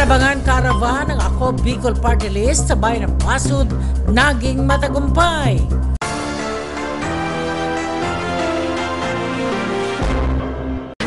Tarabangan Caravan ng Ako Bicol Party List sa bayan ng Basud naging matagumpay.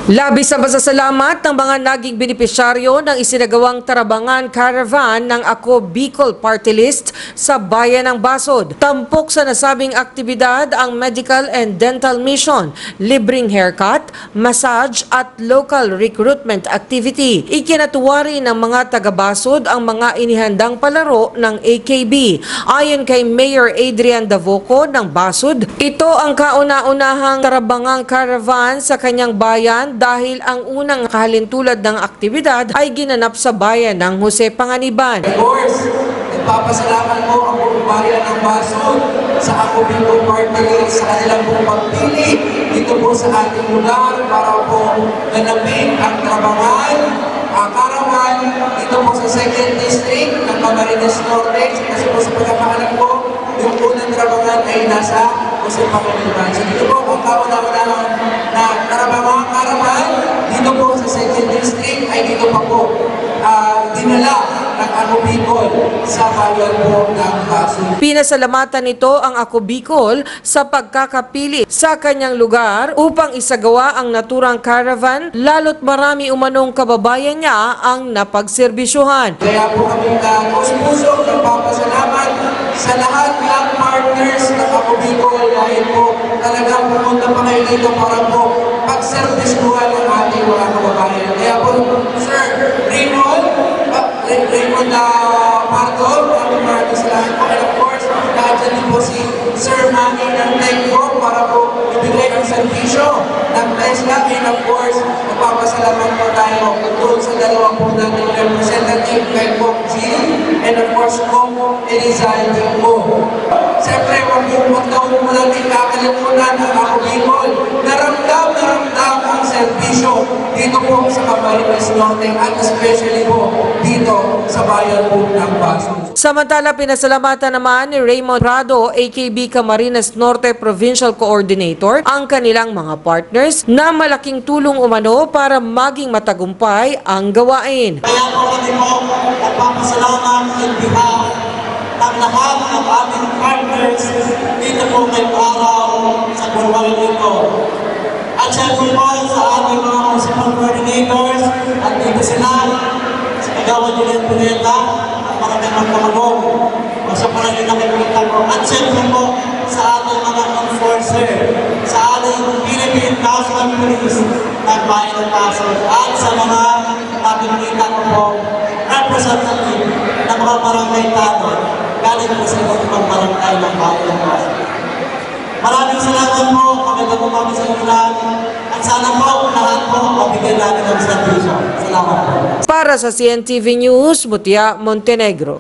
Labis ang pasasalamat ng mga naging benepisyaryo ng isinagawang Tarabangan Caravan ng Ako Bicol Party List sa bayan ng Basud. Tampok sa nasabing aktibidad ang medical and dental mission, libreng haircut, massage at local recruitment activity. Ikinatuwa rin ng mga taga-Basud ang mga inihandang palaro ng AKB. Ayon kay Mayor Adrian Davoco ng Basud, ito ang kauna-unahang Tarabangan Caravan sa kanyang bayan dahil ang unang kahalintulad ng aktibidad ay ginanap sa bayan ng Jose Panganiban. Of course, nagpapasalamat po ang buong bayan ng Basud sa Ako Bicol Party List sa kanilang pong pagpili dito po sa ating lugar para po ganapin ang Tarabangan Caravan dito po sa 2nd District ng Camarines Norte. Kasi po sa pagkakaalam ko, yung unang Tarabangan ay nasa Jose Panganiban. So dito po ang kauna-unahang na Tarabangan Caravan dito po sa 2nd District ay dito pa po dinala ng Ako Bicol sa bayan po ng Basud. Pinasalamatan nito ang Ako Bicol sa pagkakapili sa kanyang lugar upang isagawa ang naturang caravan, lalo't marami umanong kababayan niya ang napagserbisyuhan. Kaya po kami pusong nagpapasalamat sa lahat ng partners ng Ako Bicol dahil po talagang pumunta pa kayo dito para po pagserbisyuhan ng ating mga kababayan. Kaya po, Sir Raymond Marco, maraming salamat po. And of course, nandiyan din po si Sir Manny ng Tecco para po ibigay ang servisyo ng Tesla. And of course, magpapasalamat po tayo doon sa dalawang po natin representative kay Kong Jill and of course, Kong Elizalde po. Siyempre, wag daw po natin kakalimutan ang Ako Bicol. Naramdam ang servisyo dito po sa Camarines Norte at especially po dito sa bayan po ng Basud. Samantala, pinasalamatan naman ni Raymond Prado, AKB Camarines Norte Provincial Coordinator, ang kanilang mga partners na malaking tulong umano para maging matagumpay ang gawain. Kaya po kami po nagpapasalamat in behalf ng lahat ng aming partners dito po ngayong araw sa buwan nito. At syempre po sa ating mga municipal coordinators at dito sila sa Kagawad Julian Puneta at maraming magkamalong o sa parang nakikita ko. At syempre po sa ating mga enforcer, sa ating Philippine National Police ng bayan ng Basud at sa mga nakikita ko po representative ng mga barangay tanod galing po sa ibang barangay ng bayan ng Basud. Maraming salamat po, maganda po kami sa ilan, at sana po lahat po mabigyan natin ng servisyo. Salamat po. Para sa CNTV News, Mutia Montenegro.